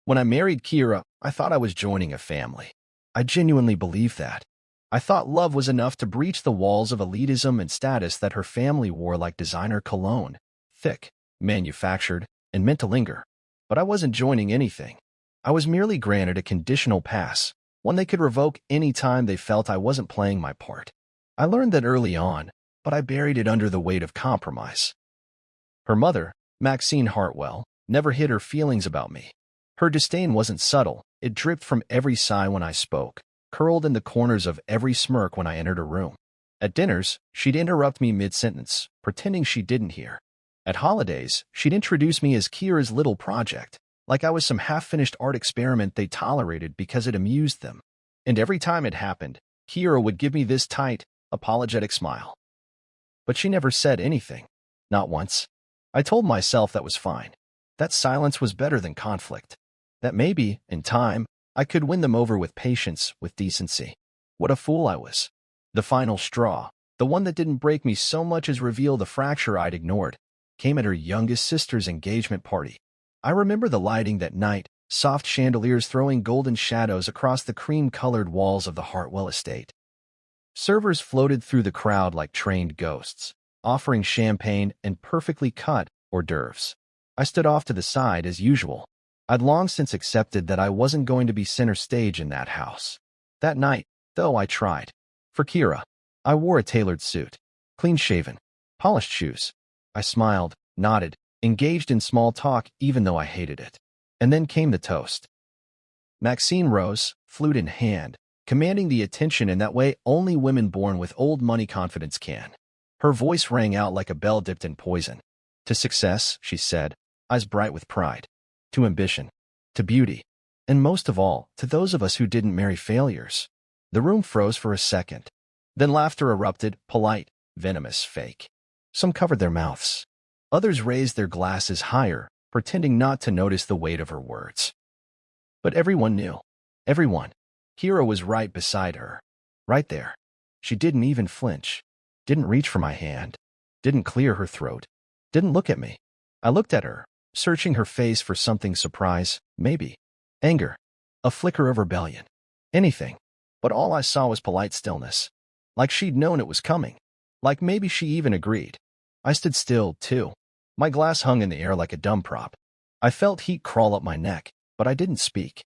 When I married Kira, I thought I was joining a family. I genuinely believed that. I thought love was enough to breach the walls of elitism and status that her family wore like designer cologne, thick, manufactured, and meant to linger. But I wasn't joining anything. I was merely granted a conditional pass, one they could revoke any time they felt I wasn't playing my part. I learned that early on, but I buried it under the weight of compromise. Her mother, Maxine Hartwell, never hid her feelings about me. Her disdain wasn't subtle. It dripped from every sigh when I spoke, curled in the corners of every smirk when I entered a room. At dinners, she'd interrupt me mid-sentence, pretending she didn't hear. At holidays, she'd introduce me as Kira's little project, like I was some half-finished art experiment they tolerated because it amused them. And every time it happened, Kira would give me this tight, apologetic smile. But she never said anything. Not once. I told myself that was fine. That silence was better than conflict. That maybe, in time, I could win them over with patience, with decency. What a fool I was. The final straw, the one that didn't break me so much as reveal the fracture I'd ignored, came at her youngest sister's engagement party. I remember the lighting that night, soft chandeliers throwing golden shadows across the cream-colored walls of the Hartwell estate. Servers floated through the crowd like trained ghosts, offering champagne and perfectly cut hors d'oeuvres. I stood off to the side as usual. I'd long since accepted that I wasn't going to be center stage in that house. That night, though, I tried. For Kira, I wore a tailored suit, clean-shaven, polished shoes. I smiled, nodded, engaged in small talk even though I hated it. And then came the toast. Maxine rose, flute in hand, commanding the attention in that way only women born with old money confidence can. Her voice rang out like a bell dipped in poison. To success, she said, eyes bright with pride. To ambition. To beauty. And most of all, to those of us who didn't marry failures. The room froze for a second. Then laughter erupted, polite, venomous, fake. Some covered their mouths. Others raised their glasses higher, pretending not to notice the weight of her words. But everyone knew. Everyone. Kira was right beside her. Right there. She didn't even flinch. Didn't reach for my hand. Didn't clear her throat. Didn't look at me. I looked at her, searching her face for something surprise, maybe. Anger. A flicker of rebellion. Anything. But all I saw was polite stillness. Like she'd known it was coming. Like maybe she even agreed. I stood still, too. My glass hung in the air like a dumb prop. I felt heat crawl up my neck, but I didn't speak.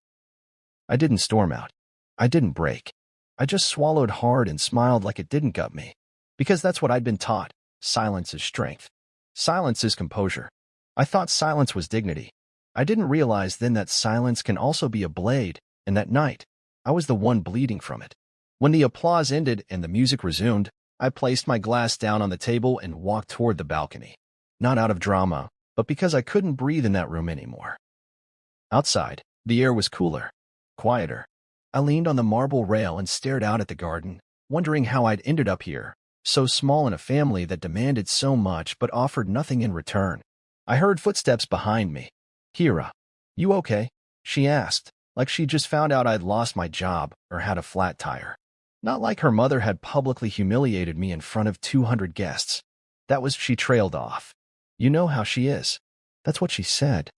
I didn't storm out. I didn't break. I just swallowed hard and smiled like it didn't gut me. Because that's what I'd been taught. Silence is strength. Silence is composure. I thought silence was dignity. I didn't realize then that silence can also be a blade, and that night, I was the one bleeding from it. When the applause ended and the music resumed, I placed my glass down on the table and walked toward the balcony. Not out of drama, but because I couldn't breathe in that room anymore. Outside, the air was cooler, quieter. I leaned on the marble rail and stared out at the garden, wondering how I'd ended up here, so small in a family that demanded so much but offered nothing in return. I heard footsteps behind me. Kira, you okay? She asked, like she just found out I'd lost my job or had a flat tire. Not like her mother had publicly humiliated me in front of 200 guests. That was she trailed off. You know how she is. That's what she said.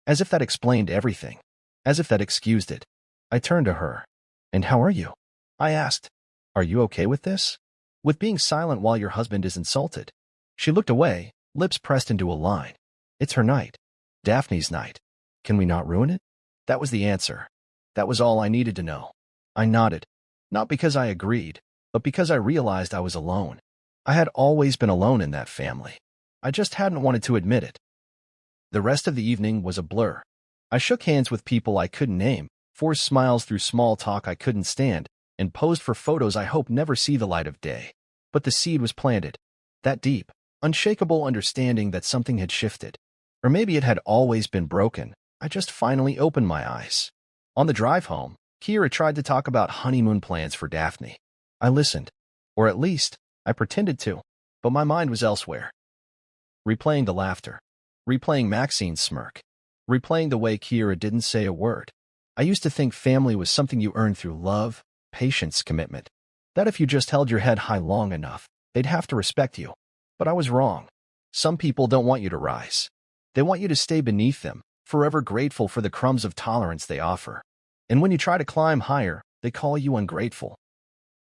As if that explained everything. As if that excused it. I turned to her. And how are you? I asked. Are you okay with this? With being silent while your husband is insulted? She looked away, lips pressed into a line. It's her night. Daphne's night. Can we not ruin it? That was the answer. That was all I needed to know. I nodded. Not because I agreed, but because I realized I was alone. I had always been alone in that family. I just hadn't wanted to admit it. The rest of the evening was a blur. I shook hands with people I couldn't name, forced smiles through small talk I couldn't stand, and posed for photos I hope never see the light of day. But the seed was planted. That deep, unshakable understanding that something had shifted. Or maybe it had always been broken. I just finally opened my eyes. On the drive home, Kira tried to talk about honeymoon plans for Daphne. I listened. Or at least, I pretended to. But my mind was elsewhere. Replaying the laughter. Replaying Maxine's smirk. Replaying the way Kira didn't say a word. I used to think family was something you earned through love, patience, commitment. That if you just held your head high long enough, they'd have to respect you. But I was wrong. Some people don't want you to rise. They want you to stay beneath them, forever grateful for the crumbs of tolerance they offer. And when you try to climb higher, they call you ungrateful.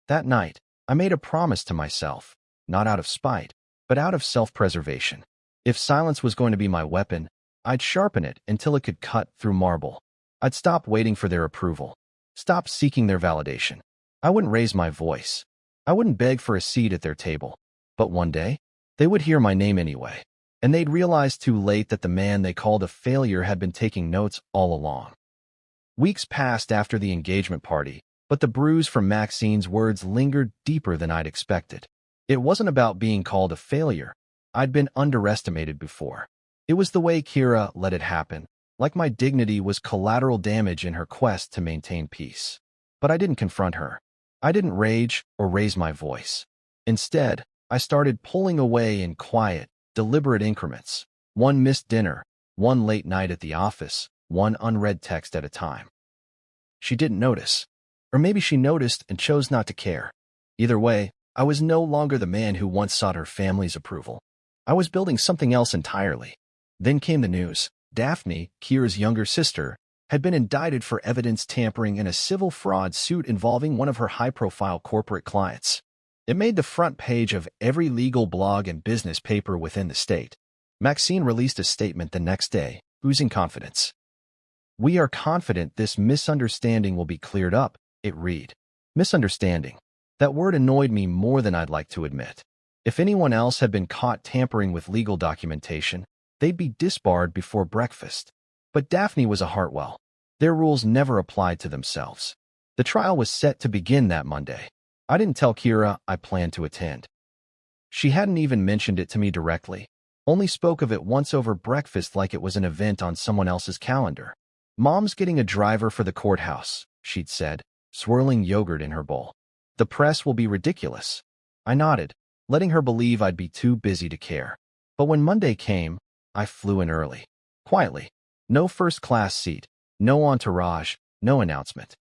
That night, I made a promise to myself, not out of spite, but out of self-preservation. If silence was going to be my weapon, I'd sharpen it until it could cut through marble. I'd stop waiting for their approval, stop seeking their validation. I wouldn't raise my voice. I wouldn't beg for a seat at their table. But one day, they would hear my name anyway, and they'd realize too late that the man they called a failure had been taking notes all along. Weeks passed after the engagement party, but the bruise from Maxine's words lingered deeper than I'd expected. It wasn't about being called a failure. I'd been underestimated before. It was the way Kira let it happen, like my dignity was collateral damage in her quest to maintain peace. But I didn't confront her. I didn't rage or raise my voice. Instead, I started pulling away in quiet, deliberate increments. One missed dinner, one late night at the office, one unread text at a time. She didn't notice. Or maybe she noticed and chose not to care. Either way, I was no longer the man who once sought her family's approval. I was building something else entirely. Then came the news. Daphne, Kira's younger sister, had been indicted for evidence tampering in a civil fraud suit involving one of her high-profile corporate clients. It made the front page of every legal blog and business paper within the state. Maxine released a statement the next day, oozing confidence. "We are confident this misunderstanding will be cleared up," it read. Misunderstanding. That word annoyed me more than I'd like to admit. If anyone else had been caught tampering with legal documentation, they'd be disbarred before breakfast. But Daphne was a Hartwell. Their rules never applied to themselves. The trial was set to begin that Monday. I didn't tell Kira I planned to attend. She hadn't even mentioned it to me directly, only spoke of it once over breakfast like it was an event on someone else's calendar. "Mom's getting a driver for the courthouse," she'd said, swirling yogurt in her bowl. "The press will be ridiculous." I nodded, letting her believe I'd be too busy to care. But when Monday came, I flew in early. Quietly. No first-class seat, no entourage, no announcement.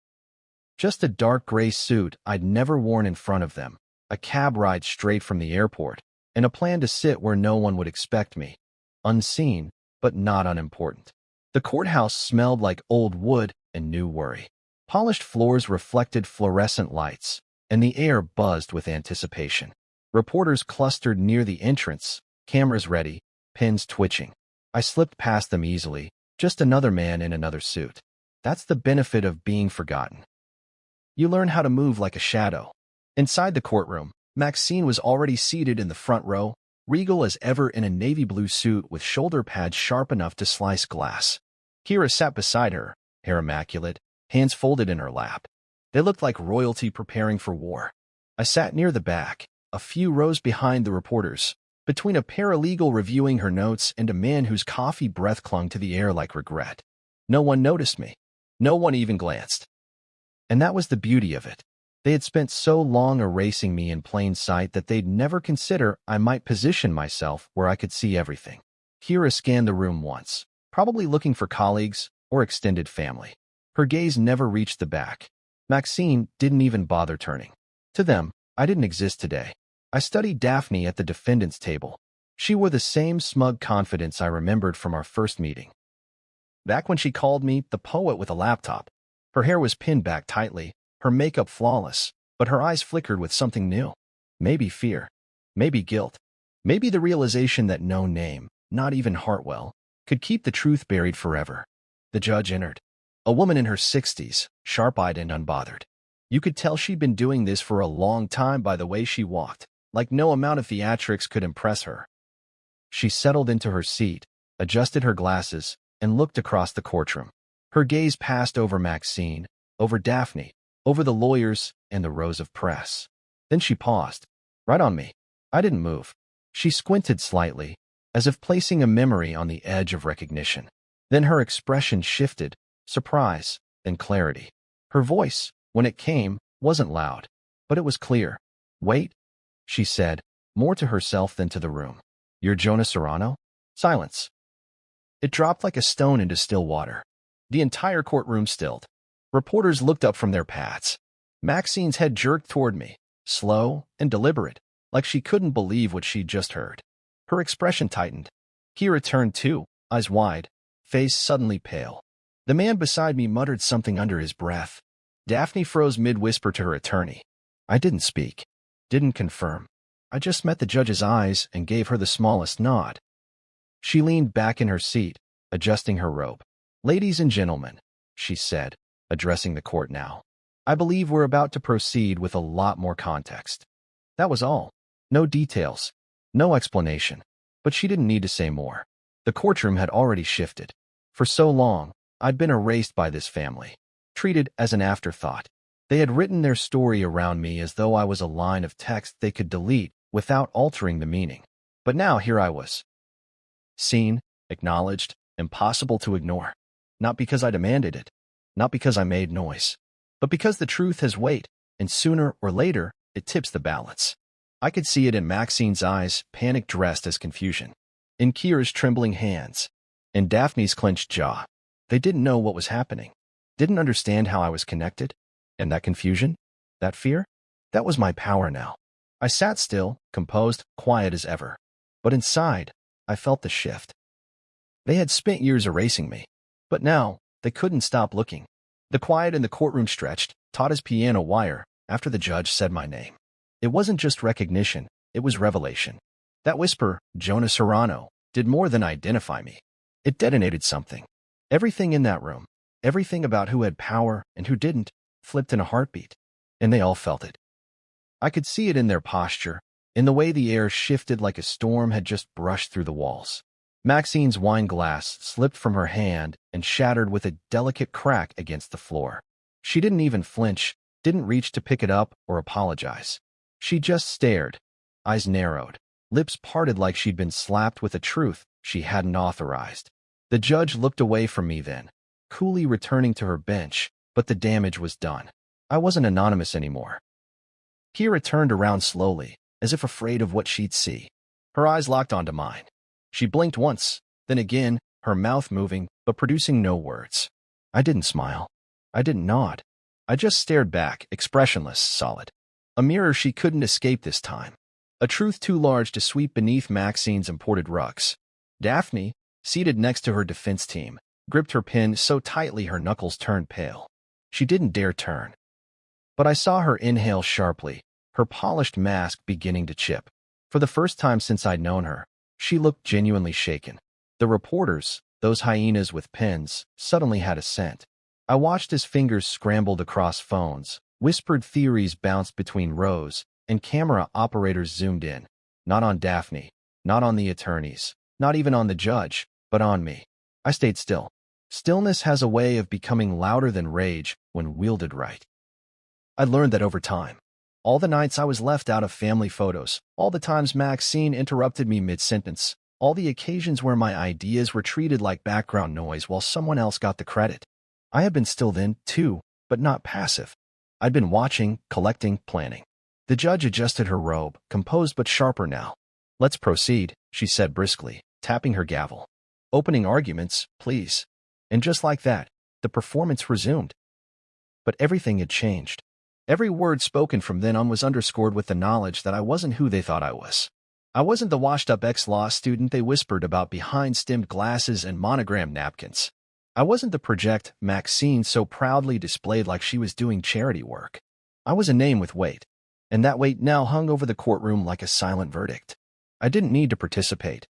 Just a dark gray suit I'd never worn in front of them, a cab ride straight from the airport, and a plan to sit where no one would expect me. Unseen, but not unimportant. The courthouse smelled like old wood and new worry. Polished floors reflected fluorescent lights, and the air buzzed with anticipation. Reporters clustered near the entrance, cameras ready, pens twitching. I slipped past them easily, just another man in another suit. That's the benefit of being forgotten. You learn how to move like a shadow. Inside the courtroom, Maxine was already seated in the front row, regal as ever in a navy blue suit with shoulder pads sharp enough to slice glass. Kira sat beside her, hair immaculate, hands folded in her lap. They looked like royalty preparing for war. I sat near the back, a few rows behind the reporters, between a paralegal reviewing her notes and a man whose coffee breath clung to the air like regret. No one noticed me. No one even glanced. And that was the beauty of it. They had spent so long erasing me in plain sight that they'd never consider I might position myself where I could see everything. Kira scanned the room once, probably looking for colleagues or extended family. Her gaze never reached the back. Maxine didn't even bother turning. To them, I didn't exist today. I studied Daphne at the defendant's table. She wore the same smug confidence I remembered from our first meeting. Back when she called me the poet with a laptop, her hair was pinned back tightly, her makeup flawless, but her eyes flickered with something new. Maybe fear, maybe guilt, maybe the realization that no name, not even Hartwell, could keep the truth buried forever. The judge entered. A woman in her 60s, sharp-eyed and unbothered. You could tell she'd been doing this for a long time by the way she walked, like no amount of theatrics could impress her. She settled into her seat, adjusted her glasses, and looked across the courtroom. Her gaze passed over Maxine, over Daphne, over the lawyers and the rows of press. Then she paused, right on me. I didn't move. She squinted slightly, as if placing a memory on the edge of recognition. Then her expression shifted, surprise, then clarity. Her voice, when it came, wasn't loud, but it was clear. "Wait," she said, more to herself than to the room. "You're Jonah Serrano?" Silence. It dropped like a stone into still water. The entire courtroom stilled. Reporters looked up from their pads. Maxine's head jerked toward me, slow and deliberate, like she couldn't believe what she'd just heard. Her expression tightened. Kira turned too, eyes wide, face suddenly pale. The man beside me muttered something under his breath. Daphne froze mid-whisper to her attorney. I didn't speak, didn't confirm. I just met the judge's eyes and gave her the smallest nod. She leaned back in her seat, adjusting her robe. Ladies and gentlemen, she said, addressing the court now. I believe we're about to proceed with a lot more context. That was all. No details, no explanation. But she didn't need to say more. The courtroom had already shifted. For so long, I'd been erased by this family, treated as an afterthought. They had written their story around me as though I was a line of text they could delete without altering the meaning. But now here I was. Seen, acknowledged, impossible to ignore. Not because I demanded it, not because I made noise, but because the truth has weight, and sooner or later, it tips the balance. I could see it in Maxine's eyes, panic dressed as confusion, in Kira's trembling hands, in Daphne's clenched jaw. They didn't know what was happening, didn't understand how I was connected, and that confusion, that fear, that was my power now. I sat still, composed, quiet as ever. But inside, I felt the shift. They had spent years erasing me, but now they couldn't stop looking. The quiet in the courtroom stretched, taut as piano wire, after the judge said my name. It wasn't just recognition, it was revelation. That whisper, Jonah Serrano, did more than identify me. It detonated something. Everything in that room, everything about who had power and who didn't, flipped in a heartbeat. And they all felt it. I could see it in their posture, in the way the air shifted like a storm had just brushed through the walls. Maxine's wine glass slipped from her hand and shattered with a delicate crack against the floor. She didn't even flinch, didn't reach to pick it up or apologize. She just stared, eyes narrowed, lips parted like she'd been slapped with a truth she hadn't authorized. The judge looked away from me then, coolly returning to her bench, but the damage was done. I wasn't anonymous anymore. Kira turned around slowly, as if afraid of what she'd see. Her eyes locked onto mine. She blinked once, then again, her mouth moving, but producing no words. I didn't smile. I didn't nod. I just stared back, expressionless, solid. A mirror she couldn't escape this time. A truth too large to sweep beneath Maxine's imported rugs. Daphne, seated next to her defense team, gripped her pen so tightly her knuckles turned pale. She didn't dare turn. But I saw her inhale sharply, her polished mask beginning to chip. For the first time since I'd known her, she looked genuinely shaken. The reporters, those hyenas with pens, suddenly had a scent. I watched as fingers scrambled across phones, whispered theories bounced between rows, and camera operators zoomed in. Not on Daphne, not on the attorneys, not even on the judge, but on me. I stayed still. Stillness has a way of becoming louder than rage when wielded right. I learned that over time. All the nights I was left out of family photos, all the times Maxine interrupted me mid-sentence, all the occasions where my ideas were treated like background noise while someone else got the credit. I had been still then, too, but not passive. I'd been watching, collecting, planning. The judge adjusted her robe, composed but sharper now. Let's proceed, she said briskly, tapping her gavel. Opening arguments, please. And just like that, the performance resumed. But everything had changed. Every word spoken from then on was underscored with the knowledge that I wasn't who they thought I was. I wasn't the washed-up ex-law student they whispered about behind stemmed glasses and monogram napkins. I wasn't the project Maxine so proudly displayed like she was doing charity work. I was a name with weight, and that weight now hung over the courtroom like a silent verdict. I didn't need to participate.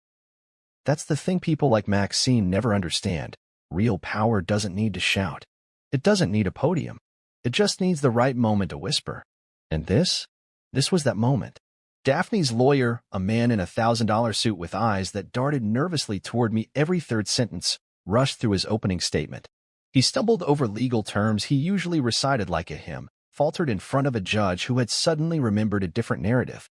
That's the thing people like Maxine never understand. Real power doesn't need to shout. It doesn't need a podium. It just needs the right moment to whisper. And this was that moment. Daphne's lawyer, a man in a $1,000 suit with eyes that darted nervously toward me every third sentence, rushed through his opening statement. He stumbled over legal terms he usually recited like a hymn, faltered in front of a judge who had suddenly remembered a different narrative.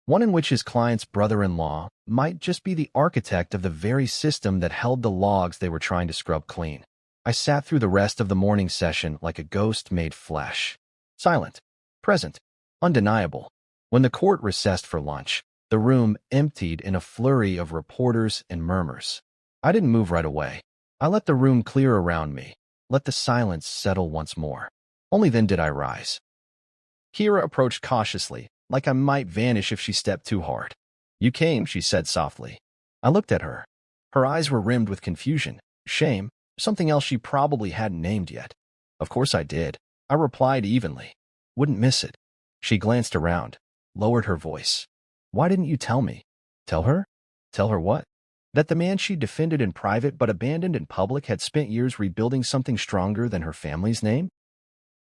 One in which his client's brother-in-law might just be the architect of the very system that held the logs they were trying to scrub clean. I sat through the rest of the morning session like a ghost made flesh. Silent, present, undeniable. When the court recessed for lunch, the room emptied in a flurry of reporters and murmurs. I didn't move right away. I let the room clear around me, let the silence settle once more. Only then did I rise. Kira approached cautiously, like I might vanish if she stepped too hard. You came, she said softly. I looked at her. Her eyes were rimmed with confusion, Shame, something else she probably hadn't named yet. Of course I did. I replied evenly. Wouldn't miss it. She glanced around, lowered her voice. Why didn't you tell me? Tell her? Tell her what? That the man she defended in private but abandoned in public had spent years rebuilding something stronger than her family's name?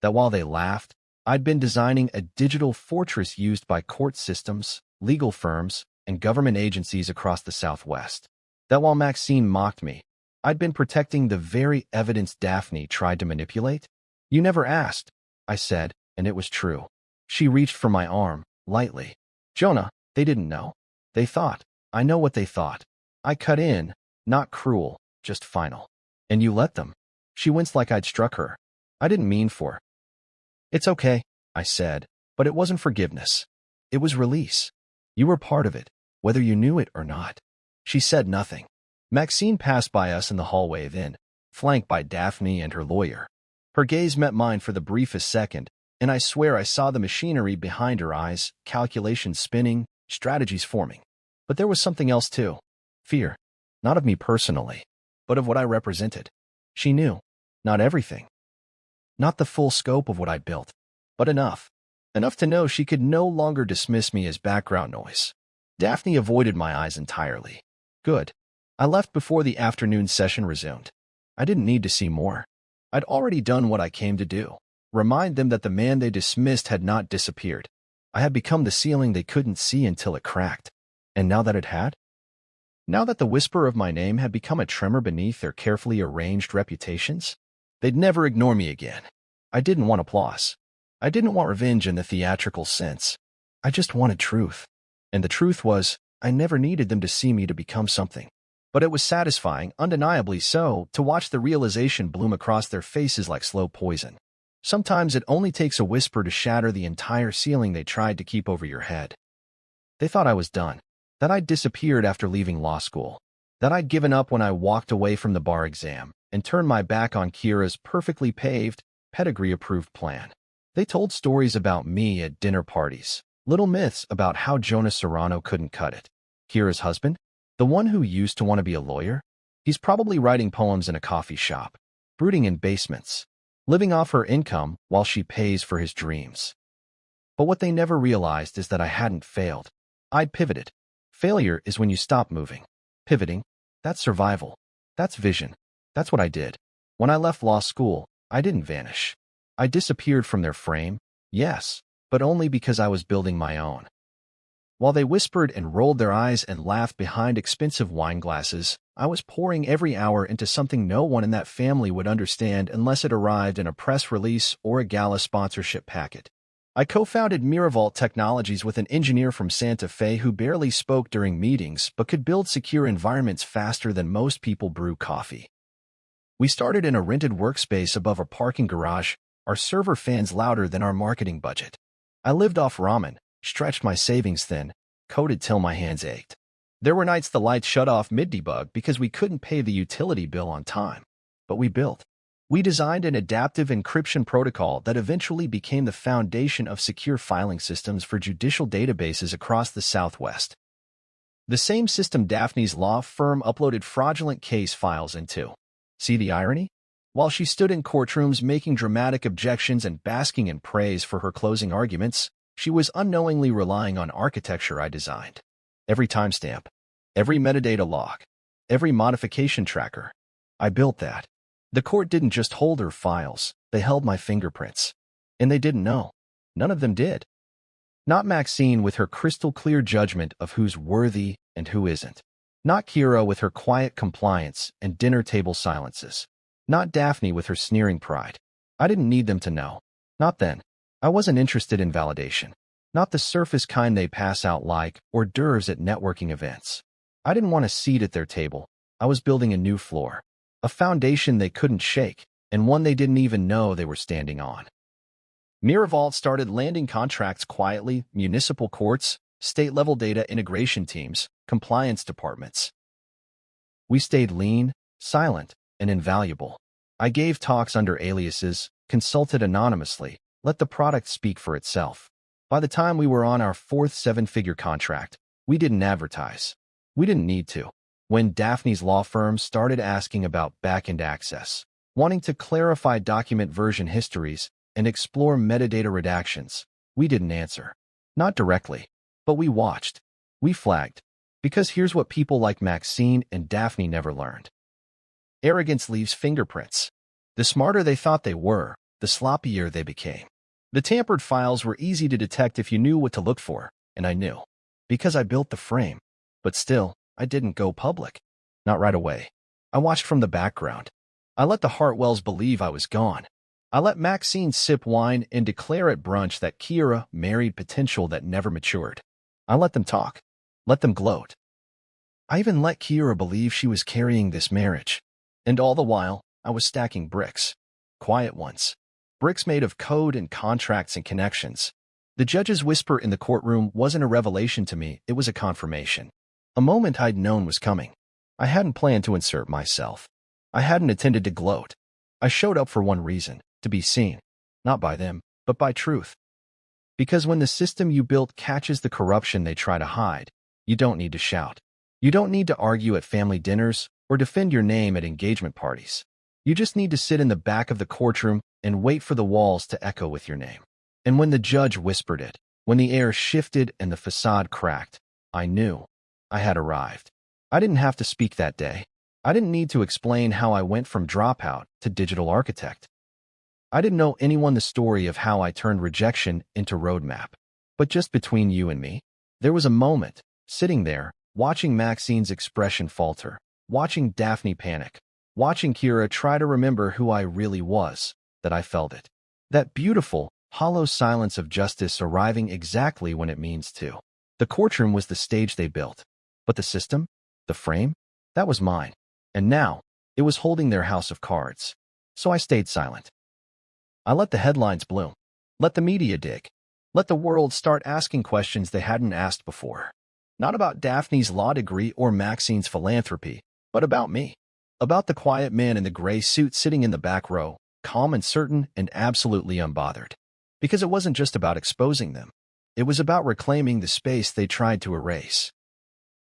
That while they laughed, I'd been designing a digital fortress used by court systems, legal firms, and government agencies across the Southwest. That while Maxine mocked me, I'd been protecting the very evidence Daphne tried to manipulate? You never asked, I said, and it was true. She reached for my arm, lightly. Jonah, they didn't know. They thought. I know what they thought. I cut in, not cruel, just final. And you let them. She winced like I'd struck her. I didn't mean for. It's okay, I said, but it wasn't forgiveness. It was release. You were part of it, whether you knew it or not. She said nothing. Maxine passed by us in the hallway then, flanked by Daphne and her lawyer. Her gaze met mine for the briefest second, and I swear I saw the machinery behind her eyes, calculations spinning, strategies forming. But there was something else too. Fear. Not of me personally, but of what I represented. She knew. Not everything. Not the full scope of what I'd built, but enough. Enough to know she could no longer dismiss me as background noise. Daphne avoided my eyes entirely. Good. I left before the afternoon session resumed. I didn't need to see more. I'd already done what I came to do. Remind them that the man they dismissed had not disappeared. I had become the ceiling they couldn't see until it cracked. And now that it had? Now that the whisper of my name had become a tremor beneath their carefully arranged reputations? They'd never ignore me again. I didn't want applause. I didn't want revenge in the theatrical sense. I just wanted truth. And the truth was, I never needed them to see me to become something. But it was satisfying, undeniably so, to watch the realization bloom across their faces like slow poison. Sometimes it only takes a whisper to shatter the entire ceiling they tried to keep over your head. They thought I was done. That I'd disappeared after leaving law school. That I'd given up when I walked away from the bar exam and turned my back on Kira's perfectly paved, pedigree-approved plan. They told stories about me at dinner parties, little myths about how Jonah Serrano couldn't cut it. Kira's husband? The one who used to want to be a lawyer? He's probably writing poems in a coffee shop, brooding in basements, living off her income while she pays for his dreams. But what they never realized is that I hadn't failed. I'd pivoted. Failure is when you stop moving. Pivoting, that's survival. That's vision. That's what I did. When I left law school, I didn't vanish. I disappeared from their frame, yes, but only because I was building my own. While they whispered and rolled their eyes and laughed behind expensive wine glasses, I was pouring every hour into something no one in that family would understand unless it arrived in a press release or a gala sponsorship packet. I co-founded Miraval Technologies with an engineer from Santa Fe who barely spoke during meetings but could build secure environments faster than most people brew coffee. We started in a rented workspace above a parking garage, our server fans louder than our marketing budget. I lived off ramen, stretched my savings thin, coded till my hands ached. There were nights the lights shut off mid-debug because we couldn't pay the utility bill on time. But we built. We designed an adaptive encryption protocol that eventually became the foundation of secure filing systems for judicial databases across the Southwest. The same system Daphne's law firm uploaded fraudulent case files into. See the irony? While she stood in courtrooms making dramatic objections and basking in praise for her closing arguments, she was unknowingly relying on architecture I designed. Every timestamp, every metadata log, every modification tracker. I built that. The court didn't just hold her files, they held my fingerprints. And they didn't know. None of them did. Not Maxine with her crystal-clear judgment of who's worthy and who isn't. Not Kira with her quiet compliance and dinner-table silences. Not Daphne with her sneering pride. I didn't need them to know. Not then. I wasn't interested in validation. Not the surface kind they pass out like hors d'oeuvres at networking events. I didn't want a seat at their table. I was building a new floor. A foundation they couldn't shake, and one they didn't even know they were standing on. Miraval started landing contracts quietly, municipal courts, state-level data integration teams, compliance departments. We stayed lean, silent, and invaluable. I gave talks under aliases, consulted anonymously, let the product speak for itself. By the time we were on our fourth seven-figure contract, we didn't advertise. We didn't need to. when Daphne's law firm started asking about back-end access, wanting to clarify document version histories and explore metadata redactions. We didn't answer. Not directly, but we watched. We flagged. Because here's what people like Maxine and Daphne never learned. Arrogance leaves fingerprints. The smarter they thought they were, the sloppier they became. The tampered files were easy to detect if you knew what to look for, and I knew. Because I built the frame. But still, I didn't go public. Not right away. I watched from the background. I let the Hartwells believe I was gone. I let Maxine sip wine and declare at brunch that Kira married potential that never matured. I let them talk. Let them gloat. I even let Kira believe she was carrying this marriage. And all the while, I was stacking bricks. Quiet ones. Bricks made of code and contracts and connections. The judge's whisper in the courtroom wasn't a revelation to me, it was a confirmation. A moment I'd known was coming. I hadn't planned to insert myself. I hadn't intended to gloat. I showed up for one reason, to be seen. Not by them, but by truth. Because when the system you built catches the corruption they try to hide, you don't need to shout. You don't need to argue at family dinners or defend your name at engagement parties. You just need to sit in the back of the courtroom and wait for the walls to echo with your name. And when the judge whispered it, when the air shifted and the facade cracked, I knew I had arrived. I didn't have to speak that day. I didn't need to explain how I went from dropout to digital architect. I didn't know anyone the story of how I turned rejection into roadmap. But just between you and me, there was a moment, sitting there, watching Maxine's expression falter, watching Daphne panic, watching Kira try to remember who I really was, that I felt it. That beautiful, hollow silence of justice arriving exactly when it means to. The courtroom was the stage they built. But the system? The frame? That was mine. And now, it was holding their house of cards. So I stayed silent. I let the headlines bloom. Let the media dig. Let the world start asking questions they hadn't asked before. Not about Daphne's law degree or Maxine's philanthropy, but about me. About the quiet man in the gray suit sitting in the back row, calm and certain and absolutely unbothered. Because it wasn't just about exposing them. It was about reclaiming the space they tried to erase.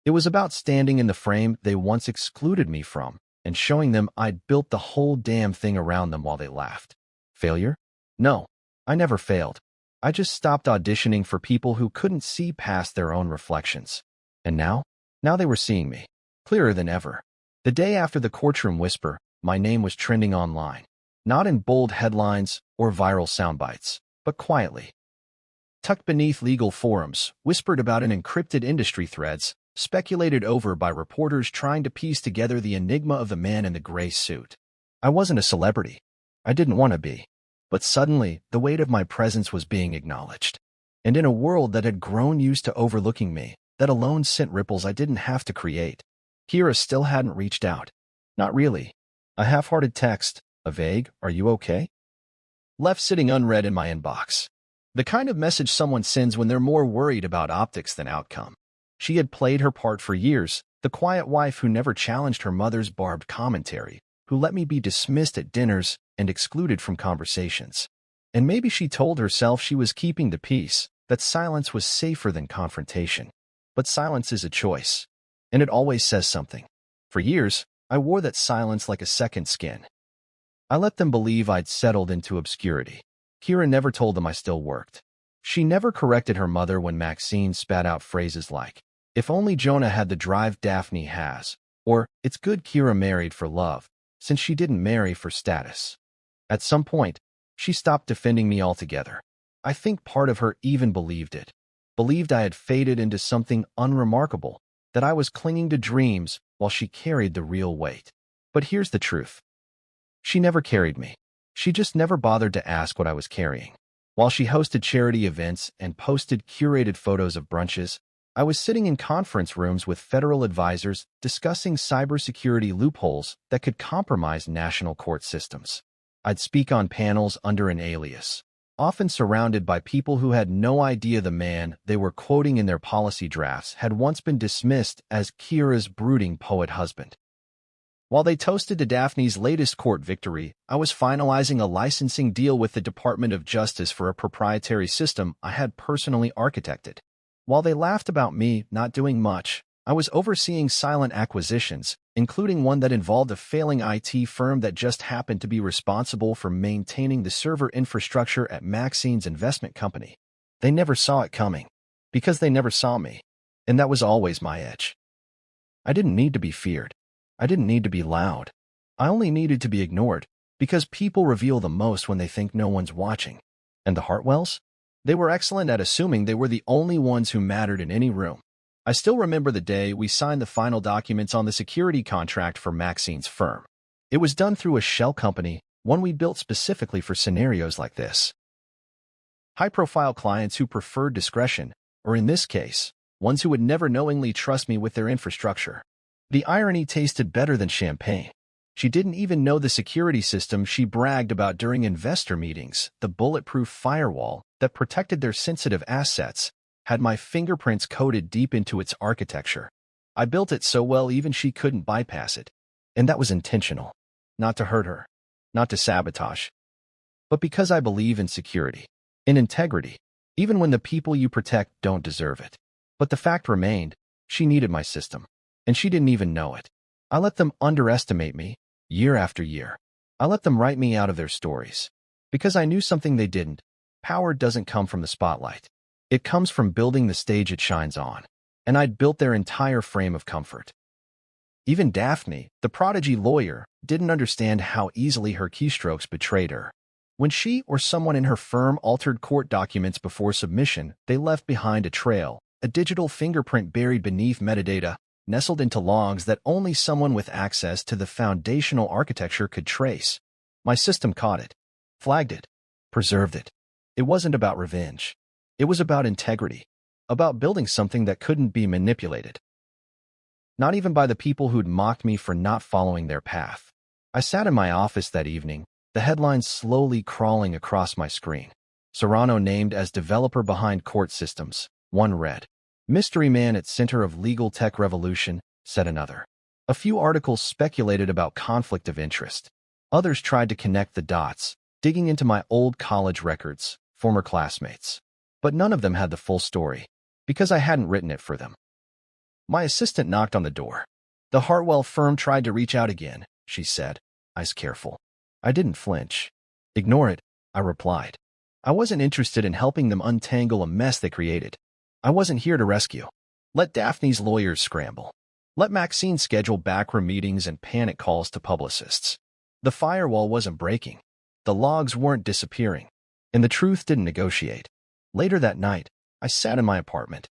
It was about standing in the frame they once excluded me from and showing them I'd built the whole damn thing around them while they laughed. Failure? No, I never failed. I just stopped auditioning for people who couldn't see past their own reflections. And now they were seeing me, clearer than ever. The day after the courtroom whisper, my name was trending online. Not in bold headlines or viral soundbites, but quietly. Tucked beneath legal forums, whispered about in encrypted industry threads, speculated over by reporters trying to piece together the enigma of the man in the gray suit. I wasn't a celebrity. I didn't want to be. But suddenly, the weight of my presence was being acknowledged. And in a world that had grown used to overlooking me, that alone sent ripples I didn't have to create. Kira still hadn't reached out. Not really. A half-hearted text, a vague, "Are you okay?" left sitting unread in my inbox. The kind of message someone sends when they're more worried about optics than outcome. She had played her part for years, the quiet wife who never challenged her mother's barbed commentary, who let me be dismissed at dinners and excluded from conversations. And maybe she told herself she was keeping the peace, that silence was safer than confrontation. But silence is a choice. And it always says something. For years, I wore that silence like a second skin. I let them believe I'd settled into obscurity. Kira never told them I still worked. She never corrected her mother when Maxine spat out phrases like, "If only Jonah had the drive Daphne has," or "It's good Kira married for love, since she didn't marry for status." At some point, she stopped defending me altogether. I think part of her even believed it. Believed I had faded into something unremarkable, that I was clinging to dreams while she carried the real weight. But here's the truth. She never carried me. She just never bothered to ask what I was carrying. While she hosted charity events and posted curated photos of brunches, I was sitting in conference rooms with federal advisors discussing cybersecurity loopholes that could compromise national court systems. I'd speak on panels under an alias, often surrounded by people who had no idea the man they were quoting in their policy drafts had once been dismissed as Kira's brooding poet husband. While they toasted to Daphne's latest court victory, I was finalizing a licensing deal with the Department of Justice for a proprietary system I had personally architected. While they laughed about me not doing much, I was overseeing silent acquisitions, including one that involved a failing IT firm that just happened to be responsible for maintaining the server infrastructure at Maxine's investment company. They never saw it coming, because they never saw me, and that was always my edge. I didn't need to be feared. I didn't need to be loud. I only needed to be ignored, because people reveal the most when they think no one's watching. And the Hartwells? They were excellent at assuming they were the only ones who mattered in any room. I still remember the day we signed the final documents on the security contract for Maxine's firm. It was done through a shell company, one we built specifically for scenarios like this. High-profile clients who preferred discretion, or in this case, ones who would never knowingly trust me with their infrastructure. The irony tasted better than champagne. She didn't even know the security system she bragged about during investor meetings, the bulletproof firewall that protected their sensitive assets, had my fingerprints coded deep into its architecture. I built it so well even she couldn't bypass it. And that was intentional. Not to hurt her, not to sabotage, but because I believe in security, in integrity, even when the people you protect don't deserve it. But the fact remained, she needed my system, and she didn't even know it. I let them underestimate me, year after year. I let them write me out of their stories. Because I knew something they didn't. Power doesn't come from the spotlight. It comes from building the stage it shines on. And I'd built their entire frame of comfort. Even Daphne, the prodigy lawyer, didn't understand how easily her keystrokes betrayed her. When she or someone in her firm altered court documents before submission, they left behind a trail, a digital fingerprint buried beneath metadata, nestled into logs that only someone with access to the foundational architecture could trace. My system caught it, flagged it, preserved it. It wasn't about revenge. It was about integrity, about building something that couldn't be manipulated. Not even by the people who'd mocked me for not following their path. I sat in my office that evening, the headlines slowly crawling across my screen. Serrano named as developer behind court systems. One read, "Mystery man at center of legal tech revolution," said another. A few articles speculated about conflict of interest. Others tried to connect the dots, digging into my old college records, former classmates. But none of them had the full story, because I hadn't written it for them. My assistant knocked on the door. "The Hartwell firm tried to reach out again," she said, eyes careful. I didn't flinch. "Ignore it," I replied. I wasn't interested in helping them untangle a mess they created. I wasn't here to rescue. Let Daphne's lawyers scramble. Let Maxine schedule backroom meetings and panic calls to publicists. The firewall wasn't breaking. The logs weren't disappearing. And the truth didn't negotiate. Later that night, I sat in my apartment.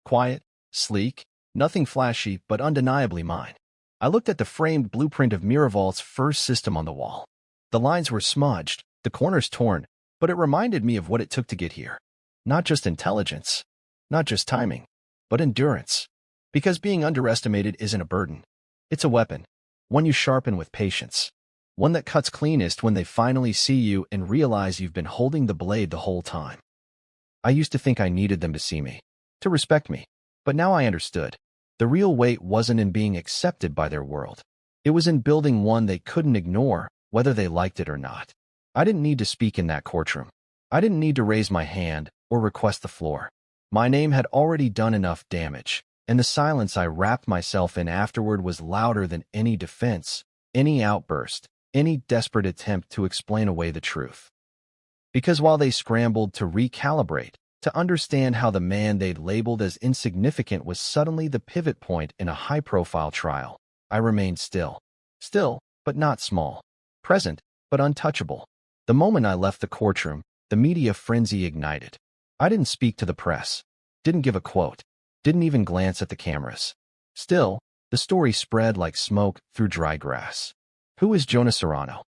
Quiet, sleek, nothing flashy, but undeniably mine. I looked at the framed blueprint of Miraval's first system on the wall. The lines were smudged, the corners torn, but it reminded me of what it took to get here. Not just intelligence, not just timing, but endurance. Because being underestimated isn't a burden. It's a weapon, one you sharpen with patience. One that cuts cleanest when they finally see you and realize you've been holding the blade the whole time. I used to think I needed them to see me, to respect me, but now I understood. The real weight wasn't in being accepted by their world. It was in building one they couldn't ignore, whether they liked it or not. I didn't need to speak in that courtroom. I didn't need to raise my hand or request the floor. My name had already done enough damage, and the silence I wrapped myself in afterward was louder than any defense, any outburst, any desperate attempt to explain away the truth. Because while they scrambled to recalibrate, to understand how the man they'd labeled as insignificant was suddenly the pivot point in a high-profile trial, I remained still. Still, but not small. Present, but untouchable. The moment I left the courtroom, the media frenzy ignited. I didn't speak to the press, didn't give a quote, didn't even glance at the cameras. Still, the story spread like smoke through dry grass. Who is Jonah Serrano?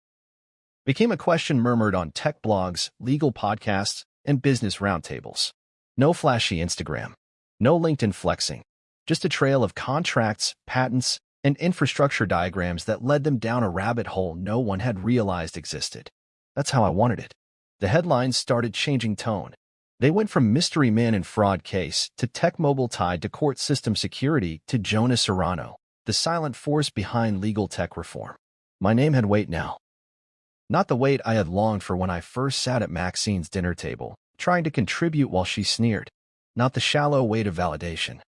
Became a question murmured on tech blogs, legal podcasts, and business roundtables. No flashy Instagram. No LinkedIn flexing. Just a trail of contracts, patents, and infrastructure diagrams that led them down a rabbit hole no one had realized existed. That's how I wanted it. The headlines started changing tone. They went from mystery man and fraud case to tech mogul tied to court system security to Jonah Serrano, the silent force behind legal tech reform. My name had weight now. Not the weight I had longed for when I first sat at Maxine's dinner table, trying to contribute while she sneered. Not the shallow weight of validation.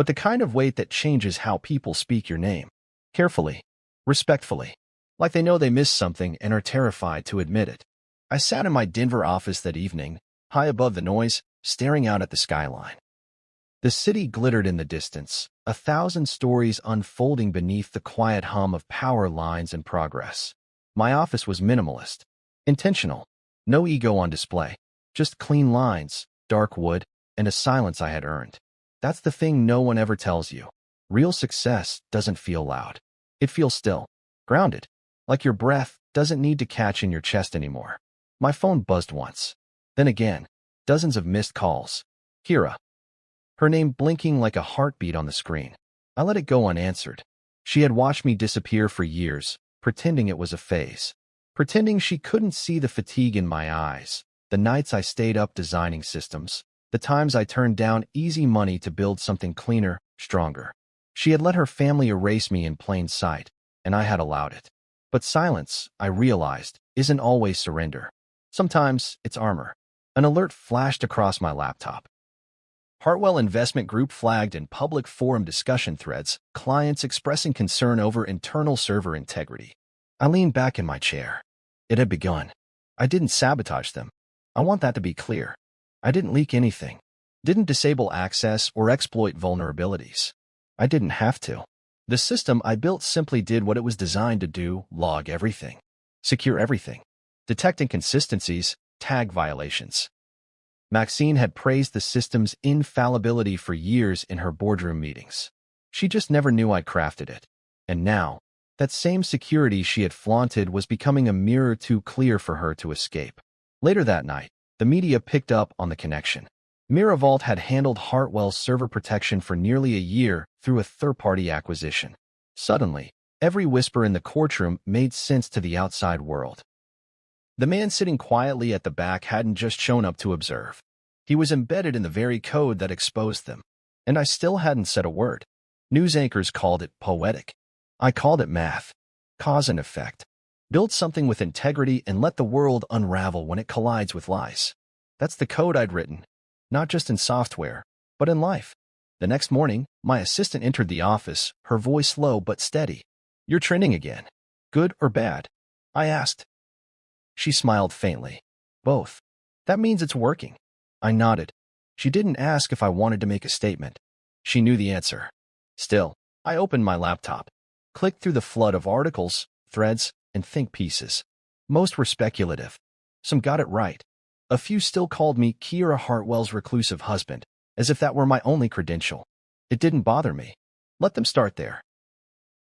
but the kind of weight that changes how people speak your name. Carefully, respectfully, like they know they missed something and are terrified to admit it. I sat in my Denver office that evening, high above the noise, staring out at the skyline. The city glittered in the distance, 1,000 stories unfolding beneath the quiet hum of power lines and progress. My office was minimalist, intentional, no ego on display, just clean lines, dark wood, and a silence I had earned. That's the thing no one ever tells you. Real success doesn't feel loud. It feels still, grounded, like your breath doesn't need to catch in your chest anymore. My phone buzzed once. Then again, dozens of missed calls. Kira. Her name blinking like a heartbeat on the screen. I let it go unanswered. She had watched me disappear for years, pretending it was a phase. Pretending she couldn't see the fatigue in my eyes, the nights I stayed up designing systems, the times I turned down easy money to build something cleaner, stronger. She had let her family erase me in plain sight, and I had allowed it. But silence, I realized, isn't always surrender. Sometimes it's armor. An alert flashed across my laptop. Hartwell Investment Group flagged in public forum discussion threads, clients expressing concern over internal server integrity. I leaned back in my chair. It had begun. I didn't sabotage them. I want that to be clear. I didn't leak anything. Didn't disable access or exploit vulnerabilities. I didn't have to. The system I built simply did what it was designed to do: log everything, secure everything, detect inconsistencies, tag violations. Maxine had praised the system's infallibility for years in her boardroom meetings. She just never knew I crafted it. And now, that same security she had flaunted was becoming a mirror too clear for her to escape. Later that night, the media picked up on the connection. Miravault had handled Hartwell's server protection for nearly a year through a third-party acquisition. Suddenly, every whisper in the courtroom made sense to the outside world. The man sitting quietly at the back hadn't just shown up to observe. He was embedded in the very code that exposed them. And I still hadn't said a word. News anchors called it poetic. I called it math. Cause and effect. Build something with integrity and let the world unravel when it collides with lies. That's the code I'd written. Not just in software, but in life. The next morning, my assistant entered the office, her voice low but steady. "You're trending again. Good or bad?" I asked. She smiled faintly. "Both. That means it's working." I nodded. She didn't ask if I wanted to make a statement. She knew the answer. Still, I opened my laptop, clicked through the flood of articles, threads, and think pieces. Most were speculative. Some got it right. A few still called me Kira Hartwell's reclusive husband, as if that were my only credential. It didn't bother me. Let them start there.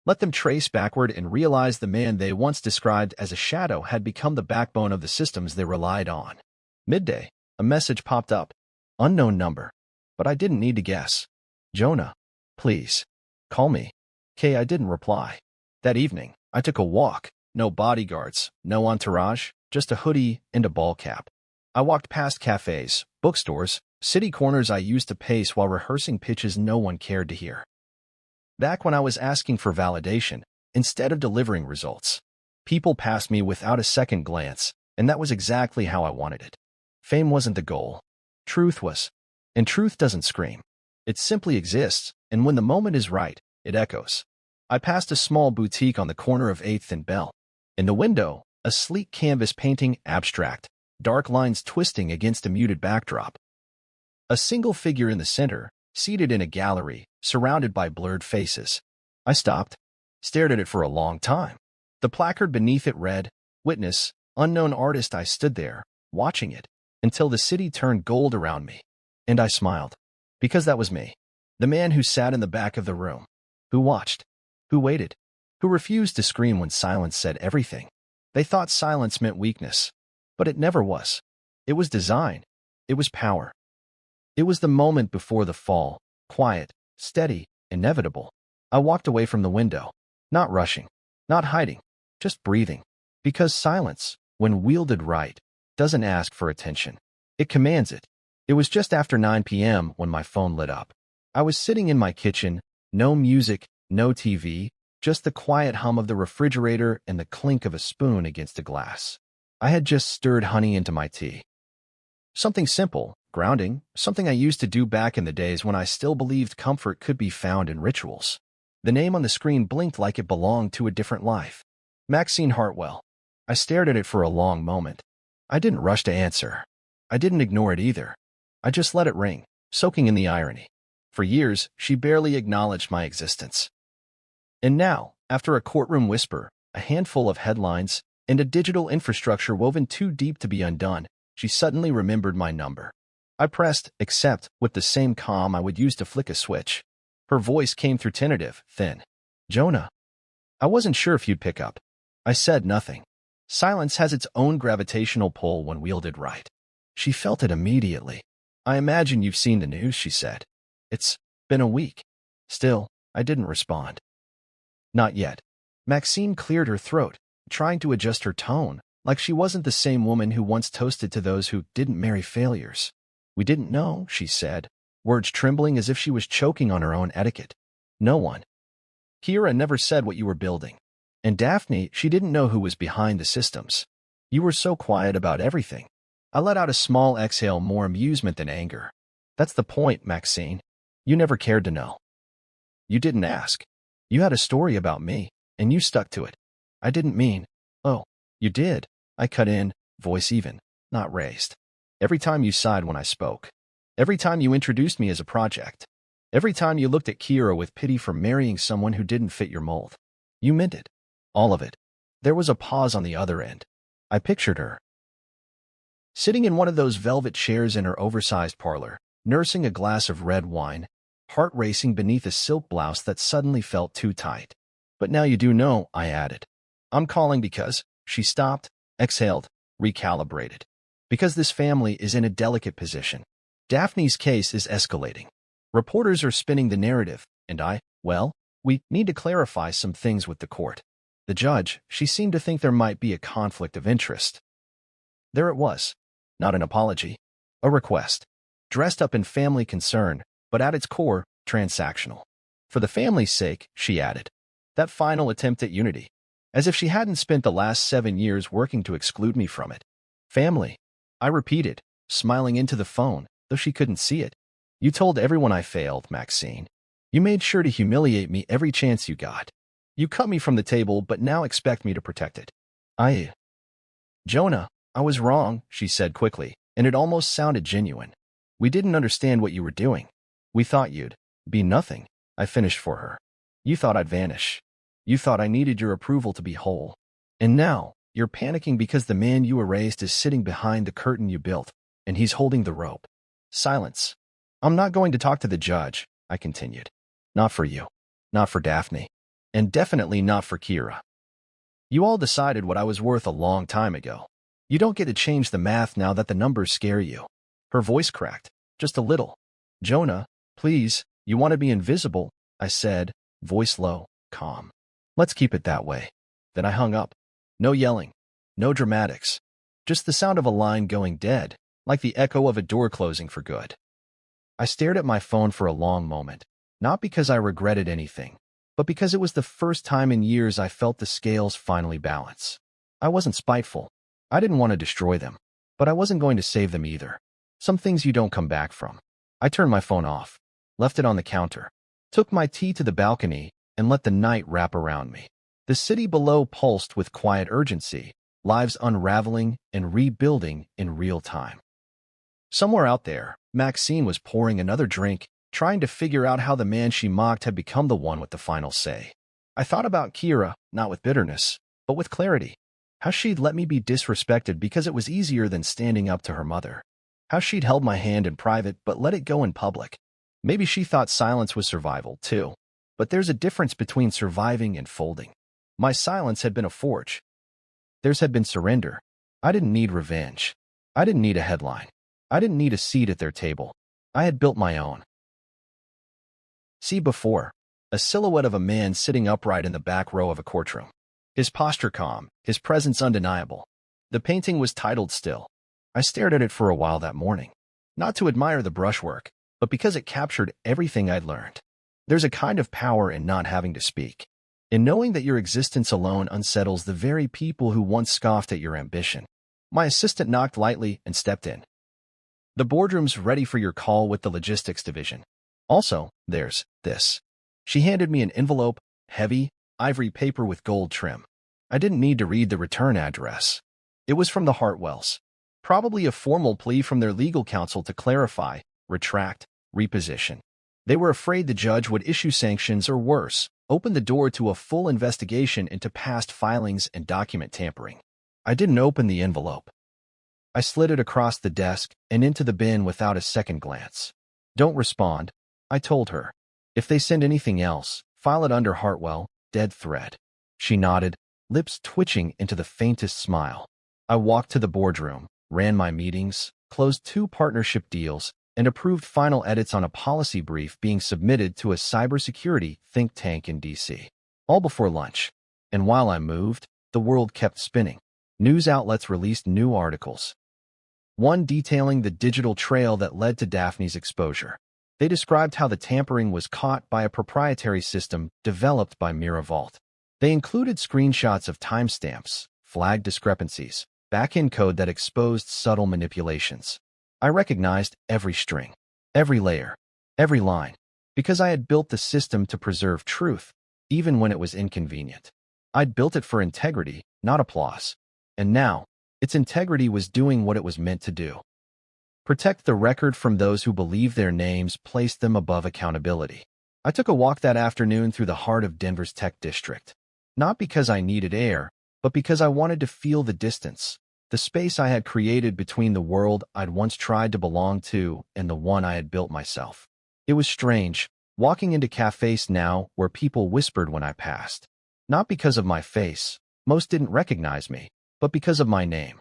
Let them trace backward and realize the man they once described as a shadow had become the backbone of the systems they relied on. Midday, a message popped up. Unknown number. But I didn't need to guess. "Jonah, please, call me." I didn't reply. That evening, I took a walk. No bodyguards, no entourage, just a hoodie and a ball cap. I walked past cafes, bookstores, city corners I used to pace while rehearsing pitches no one cared to hear. Back when I was asking for validation, instead of delivering results, people passed me without a second glance, and that was exactly how I wanted it. Fame wasn't the goal. Truth was. And truth doesn't scream. It simply exists, and when the moment is right, it echoes. I passed a small boutique on the corner of 8th and Bell. In the window, a sleek canvas painting, abstract, dark lines twisting against a muted backdrop. A single figure in the center, seated in a gallery, surrounded by blurred faces. I stopped, stared at it for a long time. The placard beneath it read, "Witness, unknown artist." I stood there, watching it, until the city turned gold around me. And I smiled. Because that was me. The man who sat in the back of the room. Who watched. Who waited. Who refused to scream when silence said everything. They thought silence meant weakness. But it never was. It was design. It was power. It was the moment before the fall, quiet, steady, inevitable. I walked away from the window, not rushing, not hiding, just breathing. Because silence, when wielded right, doesn't ask for attention. It commands it. It was just after 9 p.m. when my phone lit up. I was sitting in my kitchen, no music, no TV, just the quiet hum of the refrigerator and the clink of a spoon against a glass. I had just stirred honey into my tea. Something simple, Grounding, something I used to do back in the days when I still believed comfort could be found in rituals. The name on the screen blinked like it belonged to a different life. Maxine Hartwell. I stared at it for a long moment. I didn't rush to answer. I didn't ignore it either. I just let it ring, soaking in the irony. For years, she barely acknowledged my existence. And now, after a courtroom whisper, a handful of headlines, and a digital infrastructure woven too deep to be undone, she suddenly remembered my number. I pressed accept with the same calm I would use to flick a switch. Her voice came through tentative, thin. Jonah. I wasn't sure if you'd pick up. I said nothing. Silence has its own gravitational pull when wielded right. She felt it immediately. I imagine you've seen the news, she said. It's been a week. Still, I didn't respond. Not yet. Maxine cleared her throat, trying to adjust her tone, like she wasn't the same woman who once toasted to those who didn't marry failures. We didn't know, she said, words trembling as if she was choking on her own etiquette. No one. Kira never said what you were building. And Daphne, she didn't know who was behind the systems. You were so quiet about everything. I let out a small exhale, more amusement than anger. That's the point, Maxine. You never cared to know. You didn't ask. You had a story about me, and you stuck to it. I didn't mean, oh, you did. I cut in, voice even, not raised. Every time you sighed when I spoke. Every time you introduced me as a project. Every time you looked at Kira with pity for marrying someone who didn't fit your mold. You meant it. All of it. There was a pause on the other end. I pictured her, sitting in one of those velvet chairs in her oversized parlor, nursing a glass of red wine, heart racing beneath a silk blouse that suddenly felt too tight. But now you do know, I added. I'm calling because, she stopped, exhaled, recalibrated. Because this family is in a delicate position. Daphne's case is escalating. Reporters are spinning the narrative, and we need to clarify some things with the court. The judge, she seemed to think there might be a conflict of interest. There it was. Not an apology. A request. Dressed up in family concern, but at its core, transactional. For the family's sake, she added. That final attempt at unity. As if she hadn't spent the last 7 years working to exclude me from it. Family. I repeated, smiling into the phone, though she couldn't see it. You told everyone I failed, Maxine. You made sure to humiliate me every chance you got. You cut me from the table but now expect me to protect it. Jonah, I was wrong, she said quickly, and it almost sounded genuine. We didn't understand what you were doing. We thought you'd be nothing. I finished for her. You thought I'd vanish. You thought I needed your approval to be whole. And now, you're panicking because the man you erased is sitting behind the curtain you built, and he's holding the rope. Silence. I'm not going to talk to the judge, I continued. Not for you. Not for Daphne. And definitely not for Kira. You all decided what I was worth a long time ago. You don't get to change the math now that the numbers scare you. Her voice cracked, just a little. Jonah, please, you want to be invisible, I said, voice low, calm. Let's keep it that way. Then I hung up. No yelling. No dramatics. Just the sound of a line going dead, like the echo of a door closing for good. I stared at my phone for a long moment, not because I regretted anything, but because it was the first time in years I felt the scales finally balance. I wasn't spiteful. I didn't want to destroy them, but I wasn't going to save them either. Some things you don't come back from. I turned my phone off, left it on the counter, took my tea to the balcony, and let the night wrap around me. The city below pulsed with quiet urgency, lives unraveling and rebuilding in real time. Somewhere out there, Maxine was pouring another drink, trying to figure out how the man she mocked had become the one with the final say. I thought about Kira, not with bitterness, but with clarity. How she'd let me be disrespected because it was easier than standing up to her mother. How she'd held my hand in private but let it go in public. Maybe she thought silence was survival, too. But there's a difference between surviving and folding. My silence had been a forge. Theirs had been surrender. I didn't need revenge. I didn't need a headline. I didn't need a seat at their table. I had built my own. See before, a silhouette of a man sitting upright in the back row of a courtroom. His posture calm, his presence undeniable. The painting was titled Still. I stared at it for a while that morning, not to admire the brushwork, but because it captured everything I'd learned. There's a kind of power in not having to speak, in knowing that your existence alone unsettles the very people who once scoffed at your ambition. My assistant knocked lightly and stepped in. The boardroom's ready for your call with the logistics division. Also, there's this. She handed me an envelope, heavy, ivory paper with gold trim. I didn't need to read the return address. It was from the Hartwells. Probably a formal plea from their legal counsel to clarify, retract, reposition. They were afraid the judge would issue sanctions or worse, open the door to a full investigation into past filings and document tampering. I didn't open the envelope. I slid it across the desk and into the bin without a second glance. Don't respond, I told her. If they send anything else, file it under Hartwell, dead thread. She nodded, lips twitching into the faintest smile. I walked to the boardroom, ran my meetings, closed 2 partnership deals, and approved final edits on a policy brief being submitted to a cybersecurity think tank in D.C. All before lunch. And while I moved, the world kept spinning. News outlets released new articles. One detailing the digital trail that led to Daphne's exposure. They described how the tampering was caught by a proprietary system developed by Miraval. They included screenshots of timestamps, flagged discrepancies, back-end code that exposed subtle manipulations. I recognized every string, every layer, every line, because I had built the system to preserve truth, even when it was inconvenient. I'd built it for integrity, not applause. And now, its integrity was doing what it was meant to do. Protect the record from those who believe their names placed them above accountability. I took a walk that afternoon through the heart of Denver's tech district. Not because I needed air, but because I wanted to feel the distance, the space I had created between the world I'd once tried to belong to and the one I had built myself. It was strange, walking into cafes now where people whispered when I passed. Not because of my face, most didn't recognize me, but because of my name.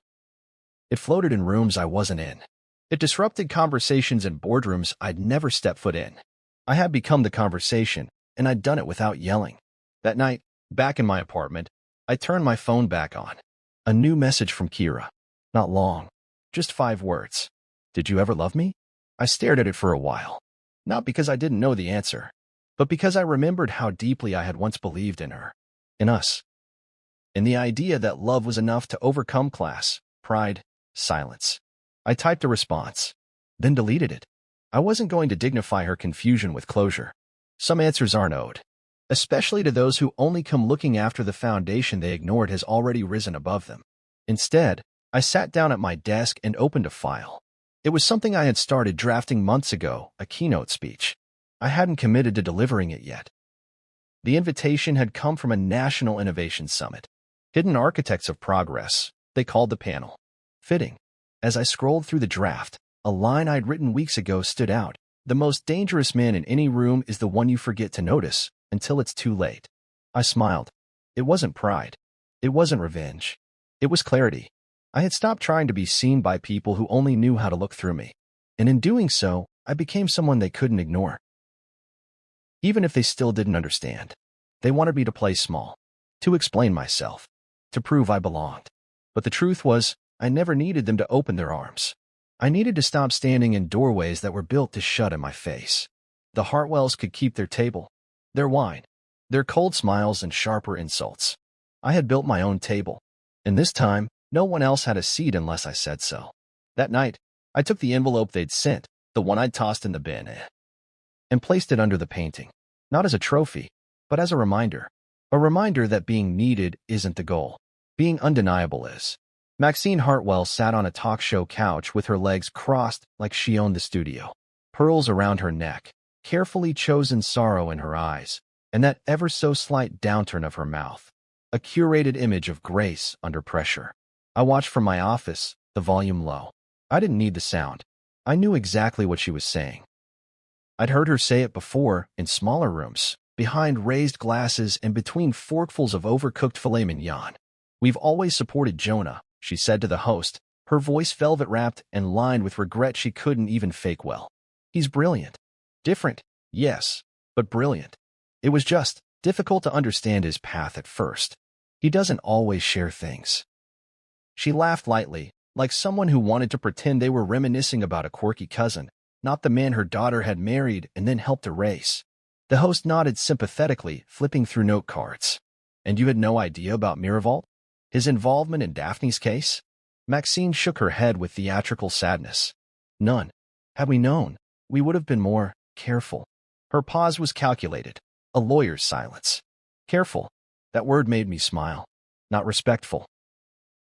It floated in rooms I wasn't in. It disrupted conversations in boardrooms I'd never stepped foot in. I had become the conversation, and I'd done it without yelling. That night, back in my apartment, I turned my phone back on. A new message from Kira. Not long. Just 5 words. Did you ever love me? I stared at it for a while. Not because I didn't know the answer, but because I remembered how deeply I had once believed in her. In us. In the idea that love was enough to overcome class, pride, silence. I typed a response, then deleted it. I wasn't going to dignify her confusion with closure. Some answers aren't owed, especially to those who only come looking after the foundation they ignored has already risen above them. Instead, I sat down at my desk and opened a file. It was something I had started drafting months ago, a keynote speech. I hadn't committed to delivering it yet. The invitation had come from a national innovation summit. Hidden Architects of Progress, they called the panel. Fitting. As I scrolled through the draft, a line I'd written weeks ago stood out. The most dangerous man in any room is the one you forget to notice until it's too late. I smiled. It wasn't pride. It wasn't revenge. It was clarity. I had stopped trying to be seen by people who only knew how to look through me. And in doing so, I became someone they couldn't ignore. Even if they still didn't understand. They wanted me to play small, to explain myself, to prove I belonged. But the truth was, I never needed them to open their arms. I needed to stop standing in doorways that were built to shut in my face. The Hartwells could keep their table, their wine, their cold smiles and sharper insults. I had built my own table, and this time, no one else had a seat unless I said so. That night, I took the envelope they'd sent, the one I'd tossed in the bin, and placed it under the painting. Not as a trophy, but as a reminder. A reminder that being needed isn't the goal. Being undeniable is. Maxine Hartwell sat on a talk show couch with her legs crossed like she owned the studio. Pearls around her neck, carefully chosen sorrow in her eyes, and that ever so slight downturn of her mouth. A curated image of grace under pressure. I watched from my office, the volume low. I didn't need the sound. I knew exactly what she was saying. I'd heard her say it before in smaller rooms, behind raised glasses and between forkfuls of overcooked filet mignon. We've always supported Jonah, she said to the host, her voice velvet-wrapped and lined with regret she couldn't even fake well. He's brilliant. Different, yes, but brilliant. It was just difficult to understand his path at first. He doesn't always share things. She laughed lightly, like someone who wanted to pretend they were reminiscing about a quirky cousin, not the man her daughter had married and then helped erase. The host nodded sympathetically, flipping through note cards. And you had no idea about Miraval? His involvement in Daphne's case? Maxine shook her head with theatrical sadness. None. Had we known, we would have been more careful. Her pause was calculated, a lawyer's silence. Careful. That word made me smile. Not respectful.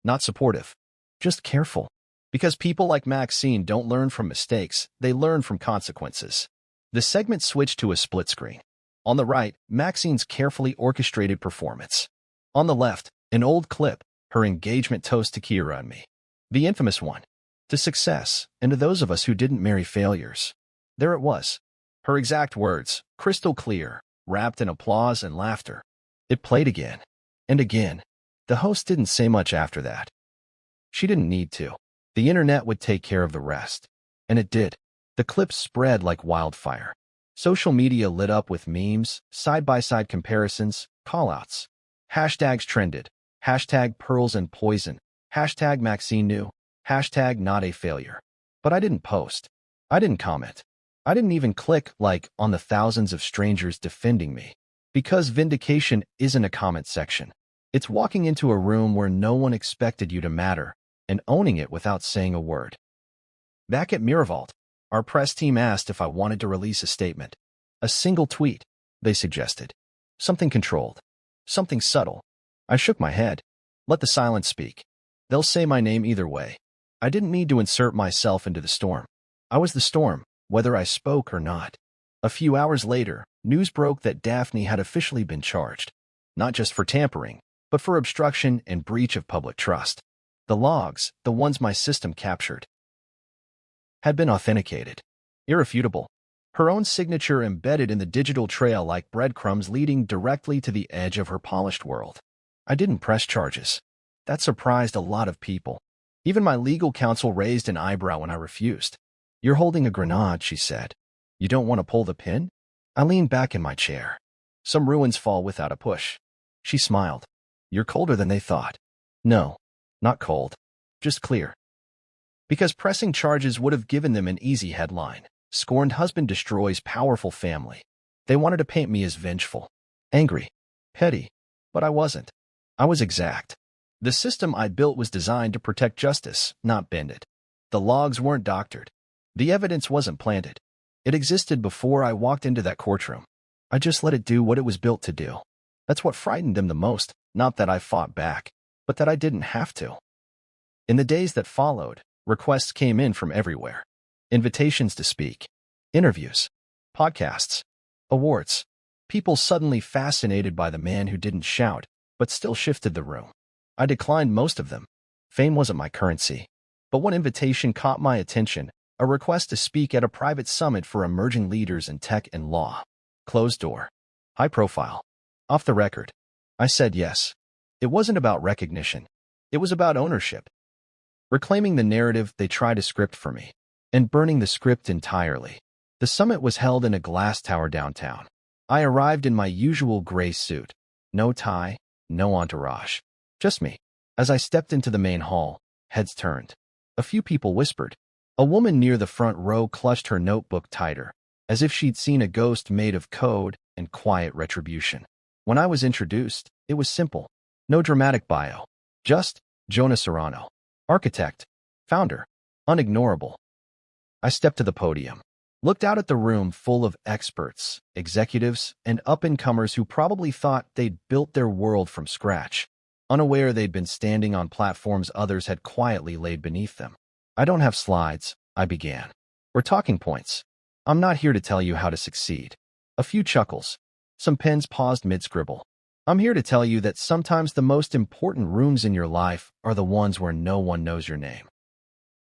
Not supportive. Just careful. Because people like Maxine don't learn from mistakes, they learn from consequences. The segment switched to a split screen. On the right, Maxine's carefully orchestrated performance. On the left, an old clip, her engagement toast to Kira and me. The infamous one. To success, and to those of us who didn't marry failures. There it was. Her exact words, crystal clear, wrapped in applause and laughter. It played again. And again. The host didn't say much after that. She didn't need to. The internet would take care of the rest. And it did. The clips spread like wildfire. Social media lit up with memes, side-by-side comparisons, callouts. Hashtags trended. Hashtag pearls and poison. Hashtag Maxine knew. Hashtag not a failure. But I didn't post. I didn't comment. I didn't even click like on the thousands of strangers defending me. Because vindication isn't a comment section. It's walking into a room where no one expected you to matter and owning it without saying a word. Back at Miraval, our press team asked if I wanted to release a statement. A single tweet, they suggested. Something controlled. Something subtle. I shook my head. Let the silence speak. They'll say my name either way. I didn't need to insert myself into the storm. I was the storm, whether I spoke or not. A few hours later, news broke that Daphne had officially been charged. Not just for tampering, but for obstruction and breach of public trust. The logs, the ones my system captured, had been authenticated. Irrefutable. Her own signature embedded in the digital trail like breadcrumbs leading directly to the edge of her polished world. I didn't press charges. That surprised a lot of people. Even my legal counsel raised an eyebrow when I refused. You're holding a grenade, she said. You don't want to pull the pin? I leaned back in my chair. Some ruins fall without a push. She smiled. You're colder than they thought. No, not cold. Just clear. Because pressing charges would have given them an easy headline. Scorned husband destroys powerful family. They wanted to paint me as vengeful, angry, petty. But I wasn't. I was exact. The system I built was designed to protect justice, not bend it. The logs weren't doctored. The evidence wasn't planted. It existed before I walked into that courtroom. I just let it do what it was built to do. That's what frightened them the most, not that I fought back, but that I didn't have to. In the days that followed, requests came in from everywhere. Invitations to speak, interviews, podcasts, awards. People suddenly fascinated by the man who didn't shout, but still shifted the room. I declined most of them. Fame wasn't my currency. But one invitation caught my attention, a request to speak at a private summit for emerging leaders in tech and law. Closed door. High profile. Off the record. I said yes. It wasn't about recognition. It was about ownership. Reclaiming the narrative they tried to script for me, and burning the script entirely. The summit was held in a glass tower downtown. I arrived in my usual gray suit. No tie, no entourage. Just me. As I stepped into the main hall, heads turned. A few people whispered. A woman near the front row clutched her notebook tighter, as if she'd seen a ghost made of code and quiet retribution. When I was introduced, it was simple. No dramatic bio. Just Jonah Serrano. Architect. Founder. Unignorable. I stepped to the podium, looked out at the room full of experts, executives, and up-and-comers who probably thought they'd built their world from scratch, unaware they'd been standing on platforms others had quietly laid beneath them. I don't have slides, I began. Or talking points. I'm not here to tell you how to succeed. A few chuckles. Some pens paused mid-scribble. I'm here to tell you that sometimes the most important rooms in your life are the ones where no one knows your name.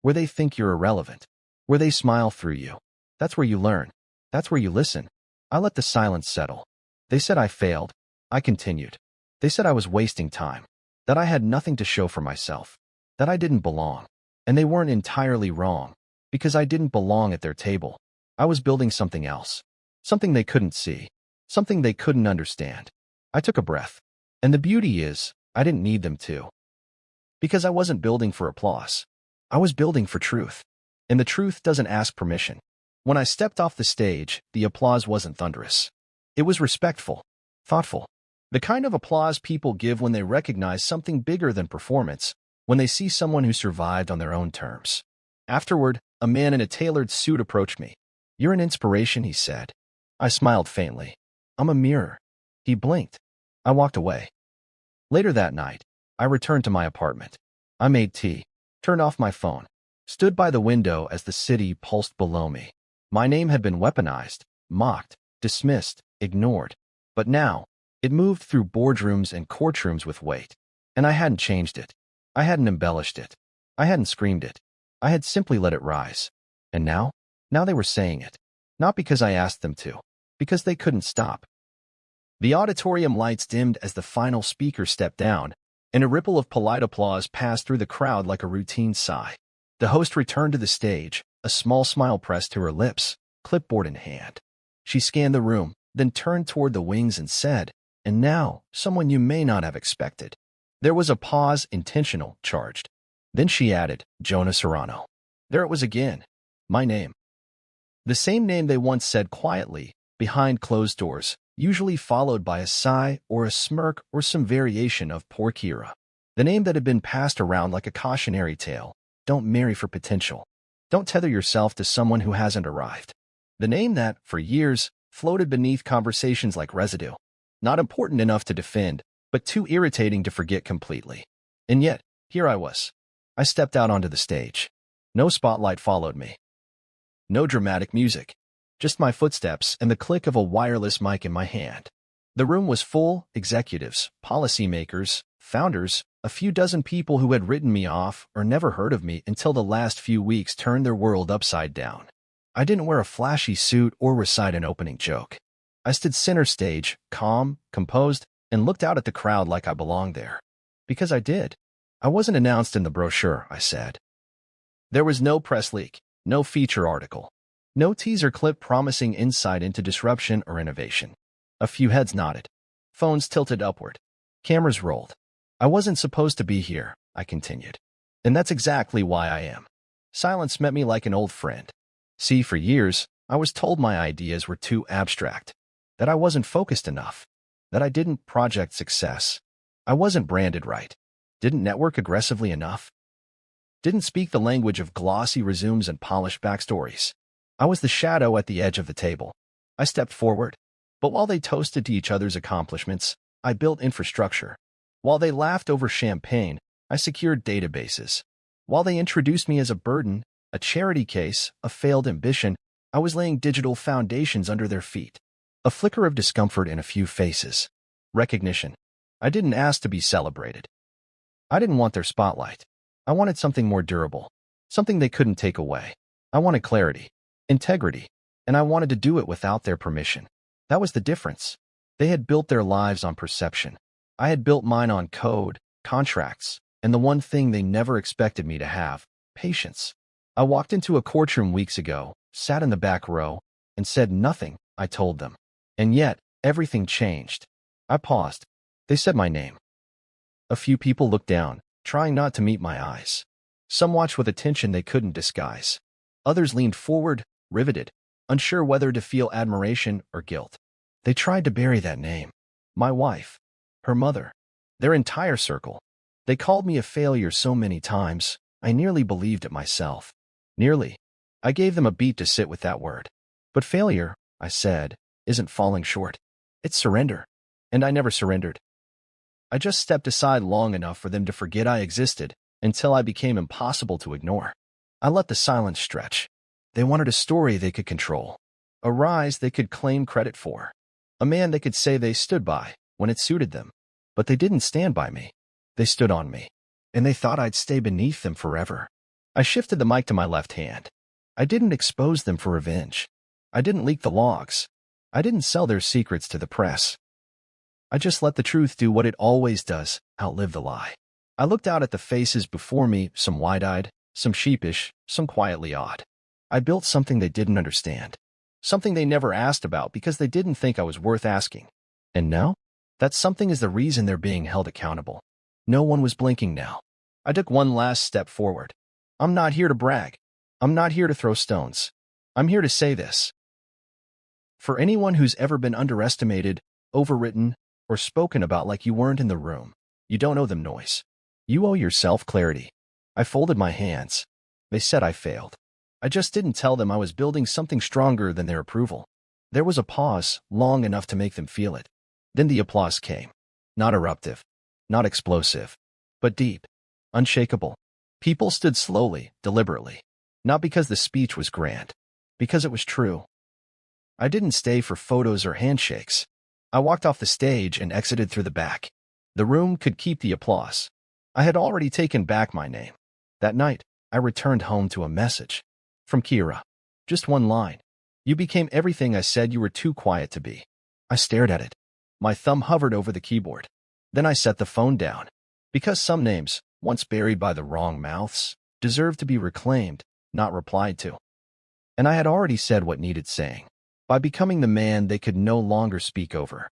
Where they think you're irrelevant. Where they smile through you. That's where you learn. That's where you listen. I let the silence settle. They said I failed. I continued. They said I was wasting time. That I had nothing to show for myself. That I didn't belong. And they weren't entirely wrong. Because I didn't belong at their table. I was building something else. Something they couldn't see. Something they couldn't understand. I took a breath. And the beauty is, I didn't need them to. Because I wasn't building for applause. I was building for truth. And the truth doesn't ask permission. When I stepped off the stage, the applause wasn't thunderous. It was respectful, thoughtful. The kind of applause people give when they recognize something bigger than performance, when they see someone who survived on their own terms. Afterward, A man in a tailored suit approached me. "You're an inspiration," he said. I smiled faintly. "I'm a mirror." He blinked. I walked away. Later that night, I returned to my apartment. I made tea, turned off my phone, stood by the window as the city pulsed below me. My name had been weaponized, mocked, dismissed, ignored. But now, it moved through boardrooms and courtrooms with weight. And I hadn't changed it. I hadn't embellished it. I hadn't screamed it. I had simply let it rise. And now? Now they were saying it. Not because I asked them to. Because they couldn't stop. The auditorium lights dimmed as the final speaker stepped down, and a ripple of polite applause passed through the crowd like a routine sigh. The host returned to the stage, a small smile pressed to her lips, clipboard in hand. She scanned the room, then turned toward the wings and said, "And now, someone you may not have expected." There was a pause, intentional, charged. Then she added, "Jonah Serrano." There it was again. My name. The same name they once said quietly, behind closed doors, usually followed by a sigh or a smirk or some variation of "poor Kira." The name that had been passed around like a cautionary tale. Don't marry for potential. Don't tether yourself to someone who hasn't arrived. The name that, for years, floated beneath conversations like residue. Not important enough to defend, but too irritating to forget completely. And yet, here I was. I stepped out onto the stage. No spotlight followed me. No dramatic music. Just my footsteps and the click of a wireless mic in my hand. The room was full: executives, policymakers, founders, a few dozen people who had written me off or never heard of me until the last few weeks turned their world upside down. I didn't wear a flashy suit or recite an opening joke. I stood center stage, calm, composed, and looked out at the crowd like I belonged there. Because I did. I wasn't announced in the brochure, I said. There was no press leak, no feature article, no teaser clip promising insight into disruption or innovation. A few heads nodded. Phones tilted upward. Cameras rolled. I wasn't supposed to be here, I continued. And that's exactly why I am. Silence met me like an old friend. See, for years, I was told my ideas were too abstract, that I wasn't focused enough, that I didn't project success. I wasn't branded right, didn't network aggressively enough, didn't speak the language of glossy resumes and polished backstories. I was the shadow at the edge of the table. I stepped forward, but while they toasted to each other's accomplishments, I built infrastructure. While they laughed over champagne, I secured databases. While they introduced me as a burden, a charity case, a failed ambition, I was laying digital foundations under their feet. A flicker of discomfort in a few faces. Recognition. I didn't ask to be celebrated. I didn't want their spotlight. I wanted something more durable, something they couldn't take away. I wanted clarity, integrity, and I wanted to do it without their permission. That was the difference. They had built their lives on perception. I had built mine on code, contracts, and the one thing they never expected me to have: patience. I walked into a courtroom weeks ago, sat in the back row, and said nothing, I told them. And yet, everything changed. I paused. They said my name. A few people looked down, trying not to meet my eyes. Some watched with attention they couldn't disguise. Others leaned forward, riveted, unsure whether to feel admiration or guilt. They tried to bury that name. My wife, her mother, their entire circle. They called me a failure so many times, I nearly believed it myself. Nearly. I gave them a beat to sit with that word. But failure, I said, isn't falling short. It's surrender. And I never surrendered. I just stepped aside long enough for them to forget I existed, until I became impossible to ignore. I let the silence stretch. They wanted a story they could control, a rise they could claim credit for, a man they could say they stood by when it suited them. But they didn't stand by me. They stood on me, and they thought I'd stay beneath them forever. I shifted the mic to my left hand. I didn't expose them for revenge. I didn't leak the logs. I didn't sell their secrets to the press. I just let the truth do what it always does, outlive the lie. I looked out at the faces before me, some wide-eyed, some sheepish, some quietly awed. I built something they didn't understand, something they never asked about because they didn't think I was worth asking. And now, that something is the reason they're being held accountable. No one was blinking now. I took one last step forward. I'm not here to brag. I'm not here to throw stones. I'm here to say this. For anyone who's ever been underestimated, overwritten, or spoken about like you weren't in the room, you don't owe them noise. You owe yourself clarity. I folded my hands. They said I failed. I just didn't tell them I was building something stronger than their approval. There was a pause, long enough to make them feel it. Then the applause came. Not eruptive, not explosive, but deep, unshakable. People stood slowly, deliberately. Not because the speech was grand, because it was true. I didn't stay for photos or handshakes. I walked off the stage and exited through the back. The room could keep the applause. I had already taken back my name. That night, I returned home to a message. From Kira. Just one line. You became everything I said you were too quiet to be. I stared at it. My thumb hovered over the keyboard. Then I set the phone down. Because some names, once buried by the wrong mouths, deserve to be reclaimed, not replied to. And I had already said what needed saying. By becoming the man they could no longer speak over.